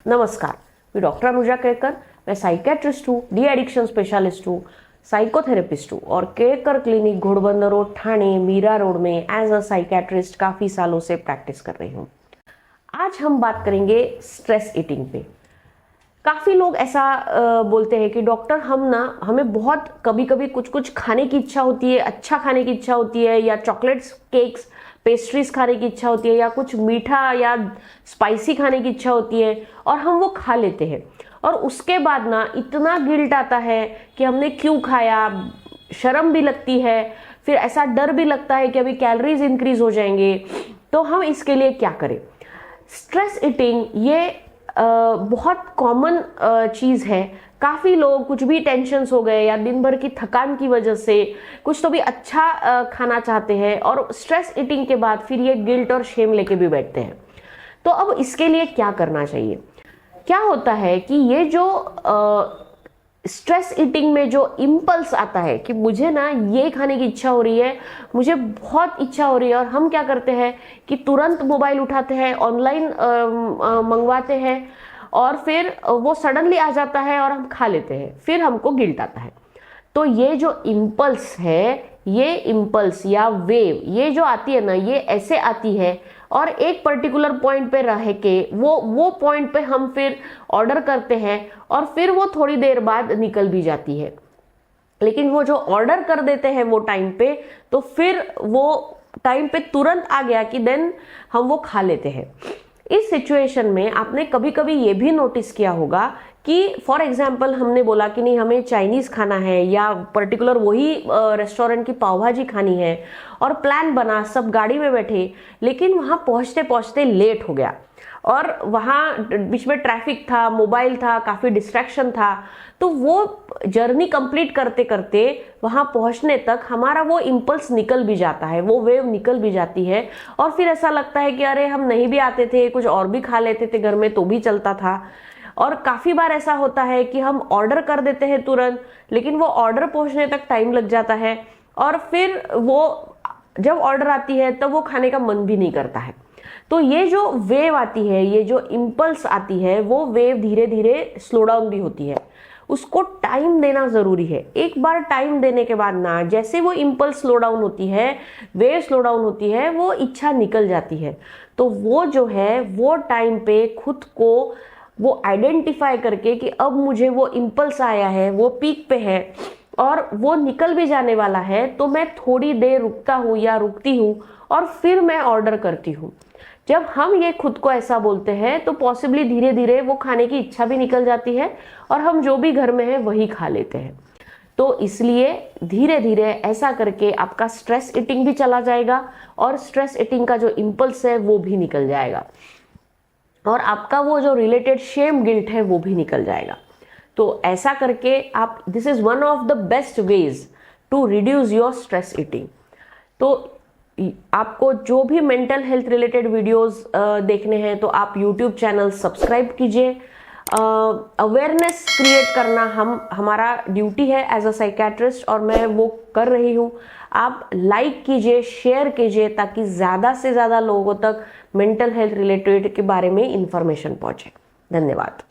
नमस्कार, मैं डॉक्टर अनुजा केळकर। मैं साइकेट्रिस्ट हूँ, डी एडिक्शन स्पेशलिस्ट हूँ, साइकोथेरेपिस्ट हूँ और Kelkar clinic Ghodbunder road Thane Mira road में एज अ साइकेट्रिस्ट काफ़ी सालों से प्रैक्टिस कर रही हूँ। आज हम बात करेंगे स्ट्रेस ईटिंग पे। काफ़ी लोग ऐसा बोलते हैं कि डॉक्टर हमें बहुत कभी कभी कुछ खाने की इच्छा होती है, अच्छा खाने की इच्छा होती है, या चॉकलेट्स, केक्स, पेस्ट्रीज खाने की इच्छा होती है, या कुछ मीठा या स्पाइसी खाने की इच्छा होती है और हम वो खा लेते हैं और उसके बाद ना इतना गिल्ट आता है कि हमने क्यों खाया, शर्म भी लगती है, फिर ऐसा डर भी लगता है कि अभी कैलोरीज इंक्रीज हो जाएंगे। तो हम इसके लिए क्या करें? स्ट्रेस ईटिंग ये बहुत कॉमन चीज़ है। काफ़ी लोग कुछ भी टेंशन्स हो गए या दिन भर की थकान की वजह से कुछ तो भी अच्छा खाना चाहते हैं और स्ट्रेस ईटिंग के बाद फिर ये गिल्ट और शेम लेके भी बैठते हैं। तो अब इसके लिए क्या करना चाहिए? क्या होता है कि ये जो स्ट्रेस ईटिंग में जो इम्पल्स आता है कि मुझे ना ये खाने की इच्छा हो रही है, मुझे बहुत इच्छा हो रही है, और हम क्या करते हैं कि तुरंत मोबाइल उठाते हैं, ऑनलाइन मंगवाते हैं और फिर वो सडनली आ जाता है और हम खा लेते हैं, फिर हमको गिल्ट आता है। तो ये जो इम्पल्स है, ये इम्पल्स या वेव ये जो आती है ना, ये ऐसे आती है और एक पर्टिकुलर पॉइंट पे रह के वो पॉइंट पे हम फिर ऑर्डर करते हैं और फिर वो थोड़ी देर बाद निकल भी जाती है। लेकिन वो जो ऑर्डर कर देते हैं वो टाइम पे, तो फिर वो टाइम पे तुरंत आ गया कि देन हम वो खा लेते हैं। इस सिचुएशन में आपने कभी कभी ये भी नोटिस किया होगा कि फॉर एग्जाम्पल हमने बोला कि नहीं हमें चाइनीज खाना है या पर्टिकुलर वही रेस्टोरेंट की पाव भाजी खानी है और प्लान बना, सब गाड़ी में बैठे, लेकिन वहां पहुंचते पहुंचते लेट हो गया और वहाँ बीच में ट्रैफिक था, मोबाइल था, काफ़ी डिस्ट्रैक्शन था। तो वो जर्नी कंप्लीट करते करते वहाँ पहुँचने तक हमारा वो इम्पल्स निकल भी जाता है, वो वेव निकल भी जाती है और फिर ऐसा लगता है कि अरे हम नहीं भी आते थे, कुछ और भी खा लेते थे घर में तो भी चलता था। और काफ़ी बार ऐसा होता है कि हम ऑर्डर कर देते हैं तुरंत, लेकिन वो ऑर्डर पहुँचने तक टाइम लग जाता है और फिर वो जब ऑर्डर आती है तब वो खाने का मन भी नहीं करता है। तो ये जो वेव आती है, ये जो इम्पल्स आती है, वो वेव धीरे धीरे स्लो डाउन भी होती है। उसको टाइम देना जरूरी है। एक बार टाइम देने के बाद ना, जैसे वो इम्पल्स स्लो डाउन होती है, वेव स्लो डाउन होती है, वो इच्छा निकल जाती है। तो वो जो है वो टाइम पे खुद को वो आइडेंटिफाई करके कि अब मुझे वो इम्पल्स आया है, वो पीक पे है और वो निकल भी जाने वाला है, तो मैं थोड़ी देर रुकता हूँ या रुकती हूँ और फिर मैं ऑर्डर करती हूँ। जब हम ये खुद को ऐसा बोलते हैं तो पॉसिबली धीरे धीरे वो खाने की इच्छा भी निकल जाती है और हम जो भी घर में है वही खा लेते हैं। तो इसलिए धीरे धीरे ऐसा करके आपका स्ट्रेस ईटिंग भी चला जाएगा और स्ट्रेस ईटिंग का जो इम्पल्स है वो भी निकल जाएगा और आपका वो जो रिलेटेड शेम गिल्ट है वो भी निकल जाएगा। तो ऐसा करके आप, this is one of the best ways to reduce your stress eating. तो आपको जो भी मेंटल हेल्थ रिलेटेड वीडियोस देखने हैं तो आप यूट्यूब चैनल सब्सक्राइब कीजिए। अवेयरनेस क्रिएट करना हमारा ड्यूटी है एज अ साइकेट्रिस्ट और मैं वो कर रही हूँ। आप लाइक कीजिए, शेयर कीजिए ताकि ज़्यादा से ज़्यादा लोगों तक मेंटल हेल्थ रिलेटेड के बारे में इंफॉर्मेशन पहुँचे। धन्यवाद।